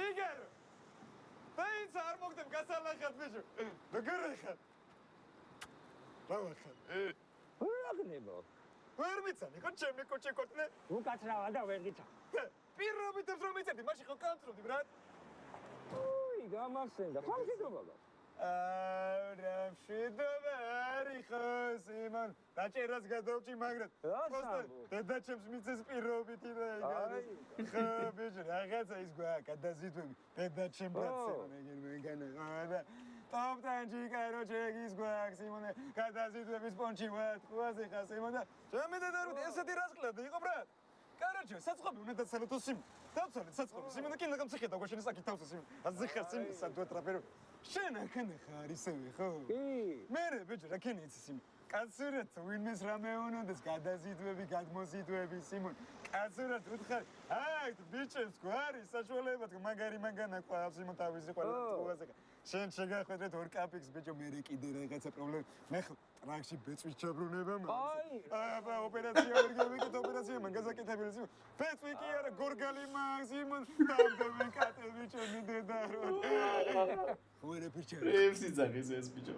იგერო დაინც არ მოგდებ გასალახად ბიჭო დაგერეხა რავახა ვერაგნებო ვერ მიცანი ხო ჩემი კოჩი კოტნე უკაცრავა და ვერ გიცა პირობითებს რომ იცედი მაშინ ხო კანტროდი ბრატ უი გამახსენდა ხალხიდობა რამშვიდობა არის ხო სიმონ დაჭერას გადავჭი მაგრამ დედაჩემს მიცეს პირობითი და ხო ბიჭო რაღაცა ის გვაქვს გადაზიდვები დედაჩემ ბრატ სიმონ ეგერ მეგანა და ტოპტანჯი კაროჩე ის გვაქვს სიმონე გადაზიდვების პონჩი ვარ ხვაზე ხა სიმონ და ჩემი დედა რო ესეთი რასკლები იყო ბრატ კაროჩე საწყობი უნდა დაცალოთ სიმონ დავცალეთ საწყობი სიმონ კი ნახა მციხე დაგواشენი საკი თავსა სიმონ აზიხა სიმონ სადღაც ტრაპერო შენ ახანე ხარ ისევე ხო? კი. მე ბიჭო რა ქენი იცი სიმონ? კაცურად ვინმეს რამე უნდეს გადაზიდვები, გადმოზიდვები სიმონ. კაცურად უთხარ, აი ბიჭებს გვარი საშუალება თუ მაგარი მაგანა ყავს სიმონ თავისი ყველა თხოვაზე. შენ შეგახვედრეთ ორ კაპიქს ბიჭო მე კიდე რაღაცა პრობლემა. მე ხო ტრაქში ბეწვის ჩაბრუნება მაქვს. აბა ოპერაცია ვერ გავიკეთე ოპერაცია მან გაზაკეთებელი სიმონ. ბეწვი კი არა გორგალი მაქვს სიმონ. დამდები კატები ჩემი დედა რო. Ой, репертуар. Все загрызли, бичо.